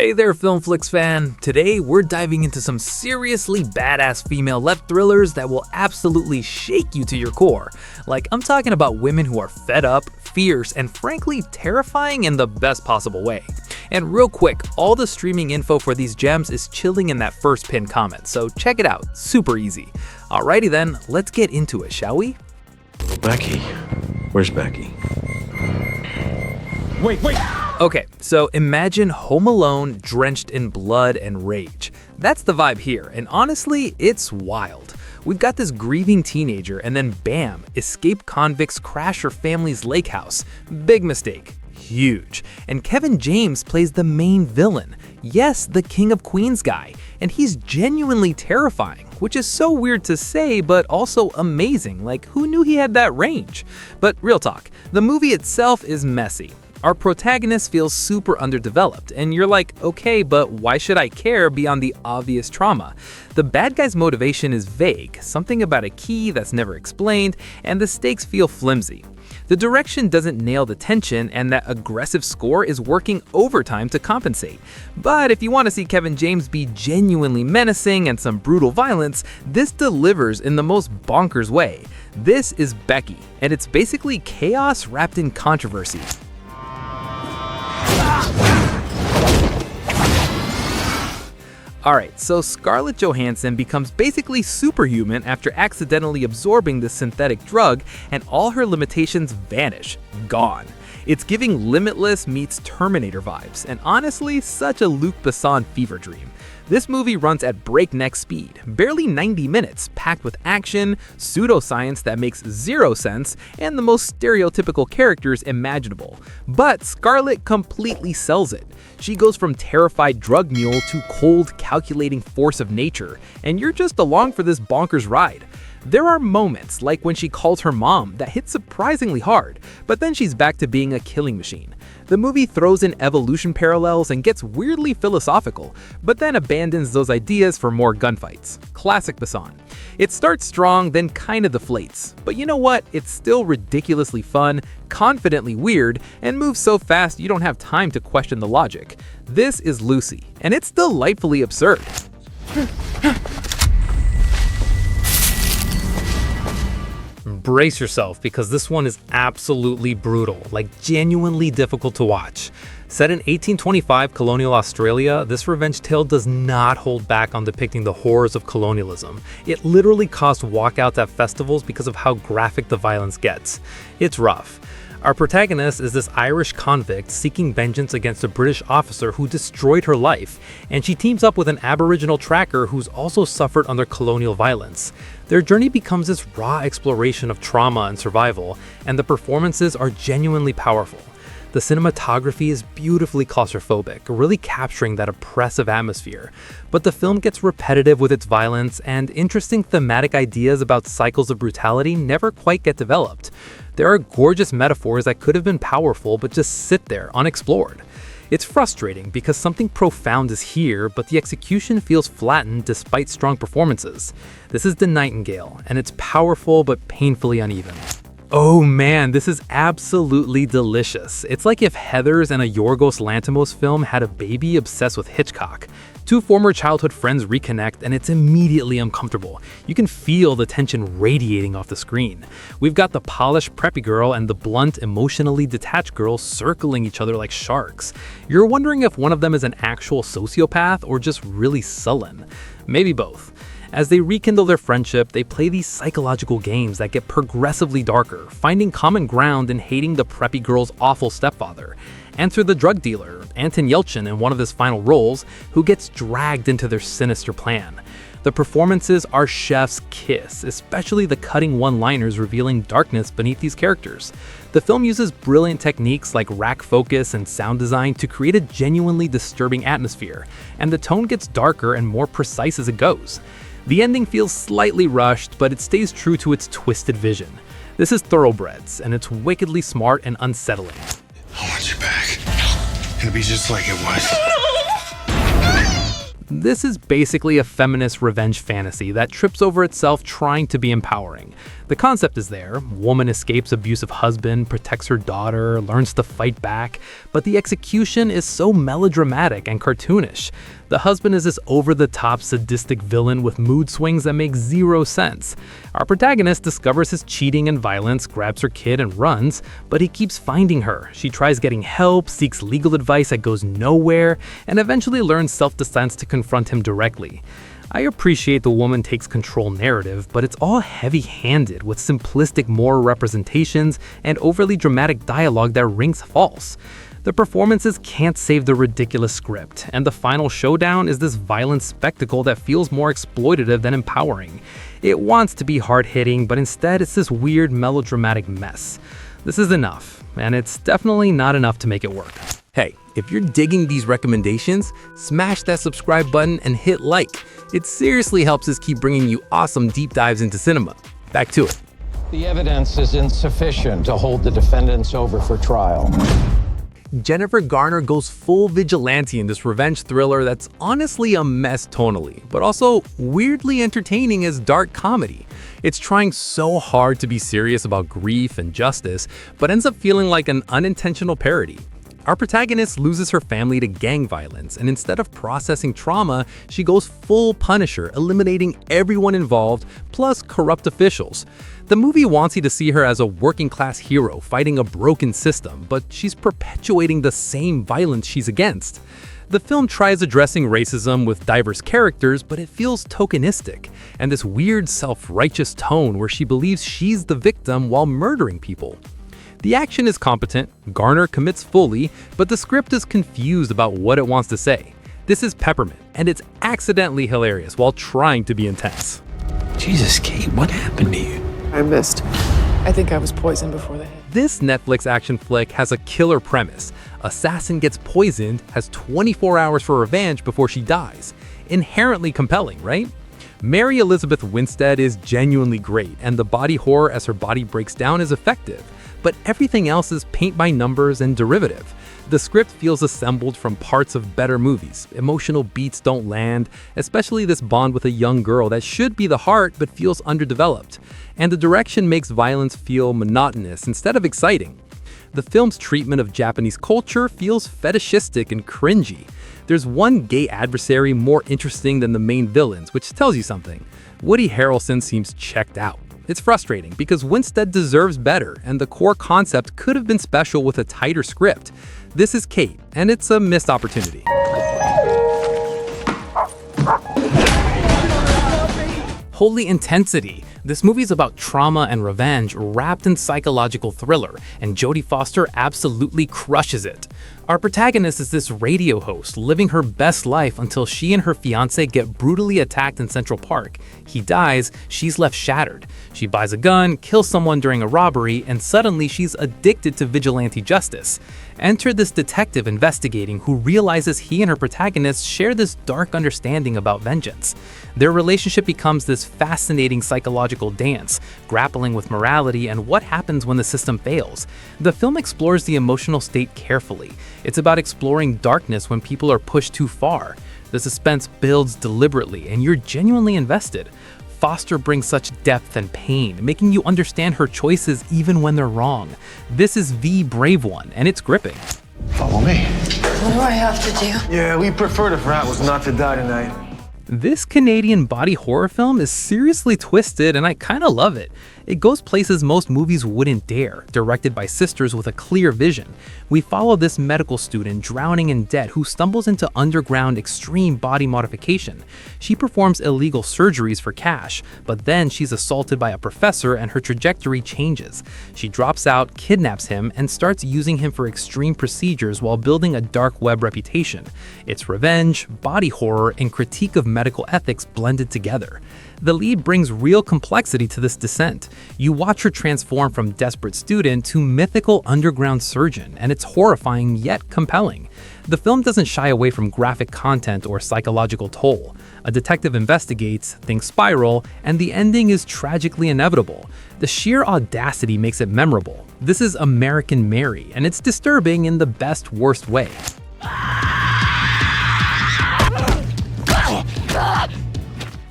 Hey there, Filmflix fan! Today, we're diving into some seriously badass female-led thrillers that will absolutely shake you to your core. Like, I'm talking about women who are fed up, fierce, and frankly terrifying in the best possible way. And real quick, all the streaming info for these gems is chilling in that first pinned comment, so check it out, super easy. Alrighty then, let's get into it, shall we? Becky. Where's Becky? Wait! Okay, so imagine Home Alone drenched in blood and rage. That's the vibe here, and honestly, it's wild. We've got this grieving teenager, and then bam, escaped convicts crash her family's lake house. Big mistake. Huge. And Kevin James plays the main villain. Yes, the King of Queens guy. And he's genuinely terrifying, which is so weird to say, but also amazing. Like, who knew he had that range? But real talk, the movie itself is messy. Our protagonist feels super underdeveloped, and you're like, okay, but why should I care beyond the obvious trauma? The bad guy's motivation is vague, something about a key that's never explained, and the stakes feel flimsy. The direction doesn't nail the tension, and that aggressive score is working overtime to compensate. But if you want to see Kevin James be genuinely menacing and some brutal violence, this delivers in the most bonkers way. This is Becky, and it's basically chaos wrapped in controversy. Alright, so Scarlett Johansson becomes basically superhuman after accidentally absorbing this synthetic drug, and all her limitations vanish. Gone. It's giving Limitless meets Terminator vibes, and honestly, such a Luc Besson fever dream. This movie runs at breakneck speed, barely 90 minutes, packed with action, pseudoscience that makes zero sense, and the most stereotypical characters imaginable. But Scarlett completely sells it. She goes from terrified drug mule to cold, calculating force of nature, and you're just along for this bonkers ride. There are moments, like when she calls her mom, that hit surprisingly hard, but then she's back to being a killing machine. The movie throws in evolution parallels and gets weirdly philosophical, but then abandons those ideas for more gunfights. Classic Besson. It starts strong, then kinda deflates. But you know what? It's still ridiculously fun, confidently weird, and moves so fast you don't have time to question the logic. This is Lucy, and it's delightfully absurd. Brace yourself, because this one is absolutely brutal, like genuinely difficult to watch. Set in 1825 colonial Australia, this revenge tale does not hold back on depicting the horrors of colonialism. It literally caused walkouts at festivals because of how graphic the violence gets. It's rough. Our protagonist is this Irish convict seeking vengeance against a British officer who destroyed her life, and she teams up with an Aboriginal tracker who's also suffered under colonial violence. Their journey becomes this raw exploration of trauma and survival, and the performances are genuinely powerful. The cinematography is beautifully claustrophobic, really capturing that oppressive atmosphere. But the film gets repetitive with its violence, and interesting thematic ideas about cycles of brutality never quite get developed. There are gorgeous metaphors that could have been powerful but just sit there unexplored. It's frustrating because something profound is here, but the execution feels flattened despite strong performances. This is The Nightingale, and it's powerful but painfully uneven. Oh man, this is absolutely delicious. It's like if Heathers and a Yorgos Lanthimos film had a baby obsessed with Hitchcock. Two former childhood friends reconnect, and it's immediately uncomfortable. You can feel the tension radiating off the screen. We've got the polished preppy girl and the blunt, emotionally detached girl circling each other like sharks. You're wondering if one of them is an actual sociopath or just really sullen. Maybe both. As they rekindle their friendship, they play these psychological games that get progressively darker, finding common ground in hating the preppy girl's awful stepfather. Enter the drug dealer, Anton Yelchin in one of his final roles, who gets dragged into their sinister plan. The performances are chef's kiss, especially the cutting one-liners revealing darkness beneath these characters. The film uses brilliant techniques like rack focus and sound design to create a genuinely disturbing atmosphere, and the tone gets darker and more precise as it goes. The ending feels slightly rushed, but it stays true to its twisted vision. This is Thoroughbreds, and it's wickedly smart and unsettling. I want you back. It'll be just like it was. This is basically a feminist revenge fantasy that trips over itself trying to be empowering. The concept is there. Woman escapes abusive husband, protects her daughter, learns to fight back, but the execution is so melodramatic and cartoonish. The husband is this over-the-top sadistic villain with mood swings that make zero sense. Our protagonist discovers his cheating and violence, grabs her kid and runs, but he keeps finding her. She tries getting help, seeks legal advice that goes nowhere, and eventually learns self-defense to confront him directly. I appreciate the woman takes control narrative, but it's all heavy-handed with simplistic moral representations and overly dramatic dialogue that rings false. The performances can't save the ridiculous script, and the final showdown is this violent spectacle that feels more exploitative than empowering. It wants to be hard-hitting, but instead it's this weird melodramatic mess. This is enough, and it's definitely not enough to make it work. Hey, if you're digging these recommendations, smash that subscribe button and hit like. It seriously helps us keep bringing you awesome deep dives into cinema. Back to it. The evidence is insufficient to hold the defendants over for trial. Jennifer Garner goes full vigilante in this revenge thriller that's honestly a mess tonally, but also weirdly entertaining as dark comedy. It's trying so hard to be serious about grief and justice, but ends up feeling like an unintentional parody. Our protagonist loses her family to gang violence, and instead of processing trauma, she goes full Punisher, eliminating everyone involved, plus corrupt officials. The movie wants you to see her as a working-class hero fighting a broken system, but she's perpetuating the same violence she's against. The film tries addressing racism with diverse characters, but it feels tokenistic, and this weird self-righteous tone where she believes she's the victim while murdering people. The action is competent, Garner commits fully, but the script is confused about what it wants to say. This is Peppermint, and it's accidentally hilarious while trying to be intense. Jesus, Kate, what happened to you? I missed. I think I was poisoned before the hit. This Netflix action flick has a killer premise. Assassin gets poisoned, has 24 hours for revenge before she dies. Inherently compelling, right? Mary Elizabeth Winstead is genuinely great, and the body horror as her body breaks down is effective. But everything else is paint by numbers and derivative. The script feels assembled from parts of better movies. Emotional beats don't land, especially this bond with a young girl that should be the heart but feels underdeveloped. And the direction makes violence feel monotonous instead of exciting. The film's treatment of Japanese culture feels fetishistic and cringy. There's one gay adversary more interesting than the main villains, which tells you something. Woody Harrelson seems checked out. It's frustrating because Winstead deserves better, and the core concept could have been special with a tighter script. This is Kate, and it's a missed opportunity. Holy Intensity. This movie's about trauma and revenge wrapped in psychological thriller, and Jodie Foster absolutely crushes it. Our protagonist is this radio host living her best life until she and her fiance get brutally attacked in Central Park. He dies, she's left shattered. She buys a gun, kills someone during a robbery, and suddenly she's addicted to vigilante justice. Enter this detective investigating who realizes he and her protagonist share this dark understanding about vengeance. Their relationship becomes this fascinating psychological dance, grappling with morality and what happens when the system fails. The film explores the emotional state carefully. It's about exploring darkness when people are pushed too far. The suspense builds deliberately, and you're genuinely invested. Foster brings such depth and pain, making you understand her choices even when they're wrong. This is the brave one, and it's gripping. Follow me. What do I have to do? Yeah, we prefer if Rat was not to die tonight. This Canadian body horror film is seriously twisted, and I kinda love it. It goes places most movies wouldn't dare, directed by sisters with a clear vision. We follow this medical student drowning in debt who stumbles into underground extreme body modification. She performs illegal surgeries for cash, but then she's assaulted by a professor and her trajectory changes. She drops out, kidnaps him, and starts using him for extreme procedures while building a dark web reputation. It's revenge, body horror, and critique of medical ethics blended together. The lead brings real complexity to this descent. You watch her transform from desperate student to mythical underground surgeon, and it's horrifying yet compelling. The film doesn't shy away from graphic content or psychological toll. A detective investigates, things spiral, and the ending is tragically inevitable. The sheer audacity makes it memorable. This is American Mary, and it's disturbing in the best worst way.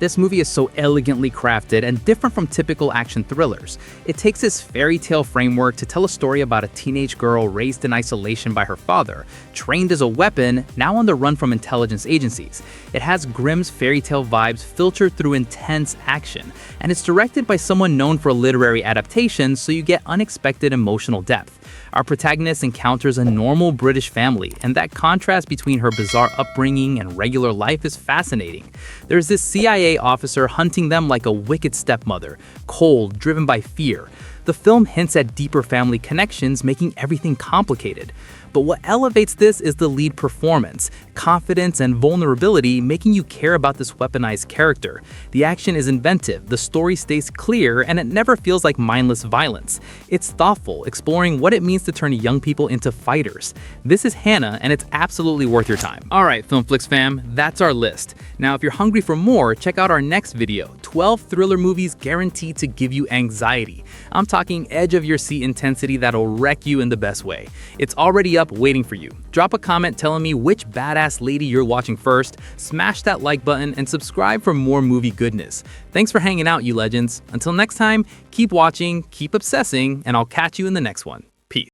This movie is so elegantly crafted and different from typical action thrillers. It takes this fairy tale framework to tell a story about a teenage girl raised in isolation by her father, trained as a weapon, now on the run from intelligence agencies. It has Grimm's fairy tale vibes filtered through intense action, and it's directed by someone known for literary adaptations, so you get unexpected emotional depth. Our protagonist encounters a normal British family, and that contrast between her bizarre upbringing and regular life is fascinating. There's this CIA officer hunting them like a wicked stepmother, cold, driven by fear. The film hints at deeper family connections, making everything complicated. But what elevates this is the lead performance, confidence, and vulnerability, making you care about this weaponized character. The action is inventive, the story stays clear, and it never feels like mindless violence. It's thoughtful, exploring what it means to turn young people into fighters. This is Hannah, and it's absolutely worth your time. Alright, Filmflix fam, that's our list. Now, if you're hungry for more, check out our next video, 12 thriller movies guaranteed to give you anxiety. I'm talking edge-of-your-seat intensity that'll wreck you in the best way. It's already up waiting for you. Drop a comment telling me which badass lady you're watching first, smash that like button, and subscribe for more movie goodness. Thanks for hanging out, you legends. Until next time, keep watching, keep obsessing, and I'll catch you in the next one.